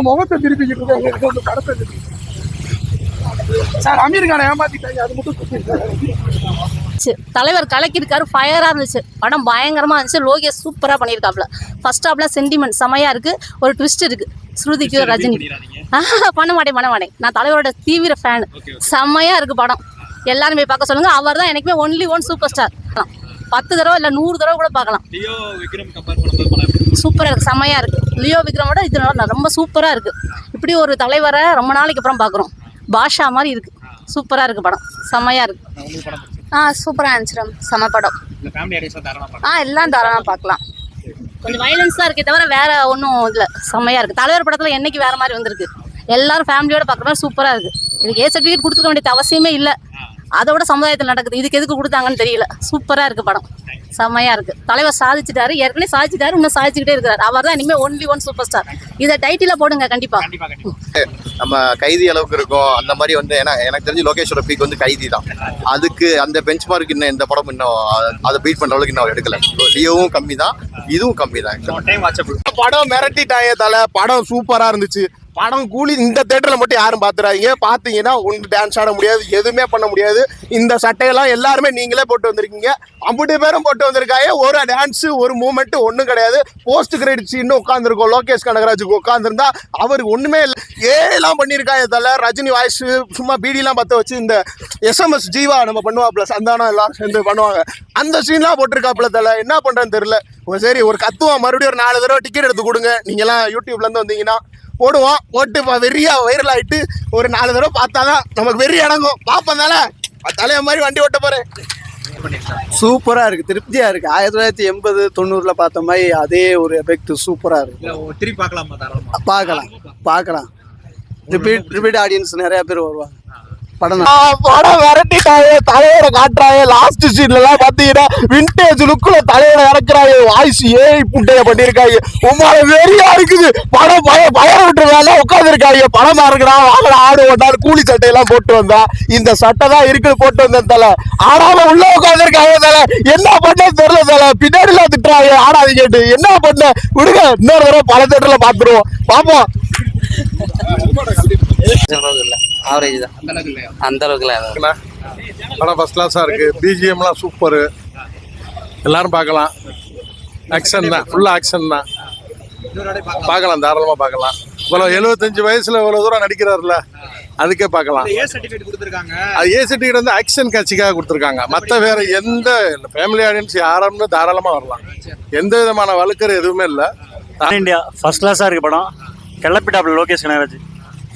முகத்தை திருப்பிக்கிட்டு இருக்கேன் படத்தை சார். அமீர் கானை ஏமாத்திட்டாங்க, அது மட்டும் தலைவர் கலக்கிருக்காரு, ஃபயராக இருந்துச்சு படம், பயங்கரமாக இருந்துச்சு. லோகேஷ் சூப்பராக பண்ணியிருக்காப்புல. ஃபர்ஸ்ட் ஹாப்ல சென்டிமெண்ட் செமையாக இருக்குது, ஒரு ட்விஸ்ட் இருக்குது. ஸ்ருதிக்கு ரஜினி பண்ண மாட்டேன். நான் தலைவரோட தீவிர ஃபேன். செம்மையாக இருக்குது படம், எல்லாரும் போய் பார்க்க சொல்லுங்கள். அவர் தான் எனக்குமே ஒன்லி ஒன் சூப்பர் ஸ்டார். 10 தடவை இல்லை 100 தடவை கூட பார்க்கலாம். சூப்பராக இருக்குது, செம்மையாக இருக்குது. லியோ விக்ரமோட இது ரொம்ப சூப்பராக இருக்குது. இப்படி ஒரு தலைவரை ரொம்ப நாளைக்கு அப்புறம் பார்க்குறோம். பாஷா மாதிரி இருக்குது, சூப்பராக இருக்குது படம், செம்மையாக இருக்குது. சூப்பராக இருந்துச்சு, செம படம். எல்லாம் தாராளமாக பார்க்கலாம். கொஞ்சம் வைலன்ஸாக இருக்கே தவிர வேற ஒன்றும் இல்லை, செம்மையாக இருக்குது. தலைவர் படத்தில் என்னைக்கு வேறு மாதிரி வந்திருக்கு. எல்லாரும் ஃபேமிலியோட பார்க்குற மாதிரி சூப்பராக இருக்குது. இதுக்கு சர்டிஃபிகேட் கொடுத்துக்க வேண்டிய அவசியமே இல்லை. அதோட சமுதாயத்தில் நடக்குது, இதுக்கு எதுக்கு கொடுத்தாங்கன்னு தெரியல. சூப்பராக இருக்குது படம், செம்மையாக இருக்குது. தலைவர் சாதிச்சிட்டாரு, ஏற்கனவே சாதிச்சிட்டாரு, இன்னும் சாதிச்சுக்கிட்டே இருக்கிறார். அவர் தான் இனிமேல் ஒன்லி ஒன் சூப்பர் ஸ்டார். இதை டைட்டில் போடுங்க கண்டிப்பாக. நம்ம கைதி அளவுக்கு இருக்கும் அந்த மாதிரி ஏன்னா எனக்கு தெரிஞ்சு லோகேஷோட பீக் கைதி தான். அதுக்கு அந்த பெஞ்ச் மார்க் இன்னும் எந்த படம் இன்னும் அதை பீட் பண்ற அளவுக்கு இன்னும் எடுக்கல. லியோவும் கம்மி தான், இதுவும் கம்மி தான். படம் மிரட்டிட்டாங்க தலை. படம் சூப்பரா இருந்துச்சு. படம் கூலி இந்த தேட்டரில் மட்டும் யாரும் பார்த்துறாங்க. பார்த்தீங்கன்னா ஒன்று டான்ஸ் ஆட முடியாது, எதுவுமே பண்ண முடியாது. இந்த சட்டையெல்லாம் எல்லாருமே நீங்களே போட்டு வந்திருக்கீங்க, 50 பேரும் போட்டு வந்திருக்காங்க. ஒரு டான்ஸு ஒரு மூமெண்ட் ஒன்றும் கிடையாது. போஸ்ட் கிரெடிட்ஸ் இன்னும் உட்காந்துருக்கோம். லோகேஷ் கனகராஜுக்கு உட்காந்துருந்தா அவருக்கு ஒன்றுமே இல்லை. ஏலாம் பண்ணியிருக்காங்க தலை. ரஜினி வாய்ஸ் சும்மா பீடிலாம் பற்ற வச்சு இந்த SMS ஜீவா நம்ம பண்ணுவாப்புல, சந்தானம் எல்லாரும் சேர்ந்து பண்ணுவாங்க. அந்த சீன்லாம் போட்டிருக்காப்புல தலை. என்ன பண்ணுறேன்னு தெரியல. சரி ஒரு கத்துவா மறுபடியும் ஒரு 4 தடவை டிக்கெட் எடுத்து கொடுங்க. நீங்களாம் யூடியூப்லேருந்து வந்தீங்கன்னா போடுவோம். போட்டு வெறியா வைரல் ஆகிட்டு ஒரு 4 தடவை பார்த்தாதான் நமக்கு வெறி அடங்கும். பார்ப்போம் தானே, தலைய மாதிரி வண்டி ஓட்ட போகிறேன். சூப்பராக இருக்குது, திருப்தியாக இருக்குது. 1980-90 பார்த்த மாதிரி அதே ஒரு எஃபெக்ட் சூப்பராக இருக்குது. திருப்பி பார்க்கலாம். ரிப்பீட் ஆடியன்ஸ் நிறைய பேர் வருவாங்க. படம் விரட்டிட்டாங்க, தலையோட காட்டுறாங்க. லாஸ்ட் சீன்லாம் பாத்தீங்கன்னா விண்டேஜ் லுக்ல தலையோட இறக்குறாங்க. வாய்ஸ் புட்டைய பண்ணிருக்காங்க. உமால வெறியா இருக்குது படம். பயம் விட்டு வேலை உட்காந்துருக்காங்க. படமா இருக்கிறா வாங்கல ஆடு ஓட்டாரு. கூலி சட்டையெல்லாம் போட்டு வந்தா இந்த சட்டை தான் இருக்குது போட்டு வந்தேன் தலை. ஆனாலும் உள்ள உட்காந்துருக்காங்க தலை. என்ன பண்ண தெரியல தலை. பின்னாடி எல்லாம் திட்டுறாங்க ஆடாது கேட்டு. என்ன பண்ண விடுங்க, இன்னொரு தடவை பல தேட்டர்ல பாத்துருவோம். பாப்போம். ஆவரேஜ் தான், அந்த அளவுக்கு படம் ஃபர்ஸ்ட் கிளாஸாக இருக்குது. பிஜிஎம்லாம் சூப்பரு, எல்லாரும் பார்க்கலாம். ஆக்ஷன் தான், ஃபுல்லாக ஆக்ஷன் தான். பார்க்கலாம், தாராளமாக பார்க்கலாம். இவ்வளோ 75 வயசில் இவ்வளோ தூரம் நடிக்கிறாருல, அதுக்கே பார்க்கலாம். அது ஏ சர்டிஃபிகேட் ஆக்ஷன் காட்சிக்காக கொடுத்துருக்காங்க. மற்ற வேற எந்த ஃபேமிலி ஆடியன்ஸ் யாரும் தாராளமாக வரலாம். எந்த விதமான வழுக்கர் எதுவுமே இல்லை. இந்தியா ஃபர்ஸ்ட் கிளாஸாக இருக்குது படம். கிளப்பிட்டாப்புல லோகேஷ் கனகராஜ்,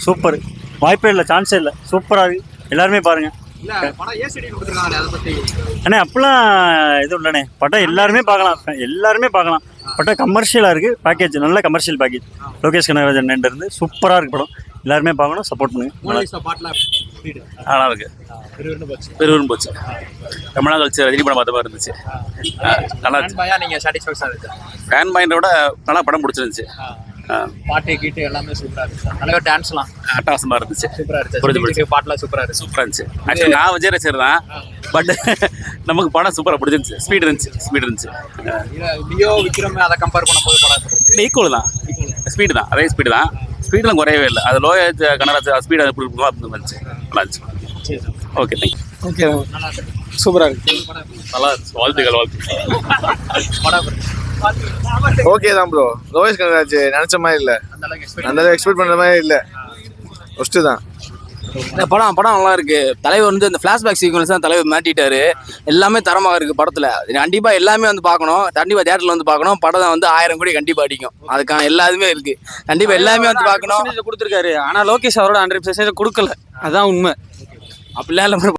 சூப்பர். வாய்ப்பே இல்லை, சான்ஸே இல்லை, சூப்பராக இருக்குது. எல்லாருமே பாருங்கள். அண்ணே அப்படிலாம் எதுவும் இல்லைண்ணே. படம் எல்லாருமே பார்க்கலாம். படம் கமர்ஷியலாக இருக்குது. பேக்கேஜ் நல்ல கமர்ஷியல் பேக்கேஜ். லோகேஷ் கனகராஜன் இருந்து சூப்பராக இருக்குது படம். எல்லாருமே பார்க்கணும், சப்போர்ட் பண்ணுங்க. நல்லா இருக்கு, பெருவரும் போச்சு. ரொம்ப நாள் கழிச்சு ரஜினி படம் பார்த்த மாதிரி இருந்துச்சு. நல்லா இருந்துச்சு. ஃபேன் பாயிண்டை விட நல்லா படம் பிடிச்சிருந்துச்சு. பாட்டு கீட்டு எல்லாமே சூப்பராக இருந்துச்சு. நல்ல டான்ஸ்லாம் அட்டகாசமாக இருந்துச்சு. சூப்பராக இருந்துச்சு. பாட்டுலாம் சூப்பராக இருந்துச்சு. ஆக்சுவலி நான் விஜய் ரசிகர் தான், பட் நமக்கு படம் சூப்பராக பிடிச்சிருந்துச்சு. ஸ்பீட் இருந்துச்சு. லியோ விக்ரம் அதை கம்பேர் பண்ணும்போது படம் ஈக்குவல் தான். ஸ்பீடு தான், அதே ஸ்பீடு தான். ஸ்பீடெலாம் குறையவே இல்லை. அது லோயேஜ் கனராஜ் ஸ்பீடு அது இருந்துச்சு. நல்லா இருந்துச்சு. Okay, thank you. ஓகே, சூப்பராக இருக்கு. நல்லா இருந்துச்சு. வாழ்த்துக்கள். ஓகே தான் ப்ரோ. லோகேஷ் கனகராஜ் நினைச்ச மாதிரி இல்லை, அந்த எக்ஸ்பெக்ட் பண்ற மாதிரி இல்லை. ஃபர்ஸ்ட் தான் இந்த படம் நல்லா இருக்கு. தலைவர் அந்த ஃபிளாஷ்பேக் சீக்வன்ஸ் தான் தலைவர் மாட்டிட்டாரு. எல்லாமே தரமாக இருக்கு படத்துல. கண்டிப்பா எல்லாமே பார்க்கணும். கண்டிப்பா தியேட்டர்ல பார்க்கணும். படம் 1000 கோடி கண்டிப்பா அடிக்கும். அதுக்கான எல்லாமே இருக்கு. கண்டிப்பா எல்லாமே பார்க்கணும். கொடுத்துருக்காரு. ஆனா லோகேஷ் அவரோட 100% கொடுக்கல, அதான் உண்மை. அப்படிலாம் இல்லை.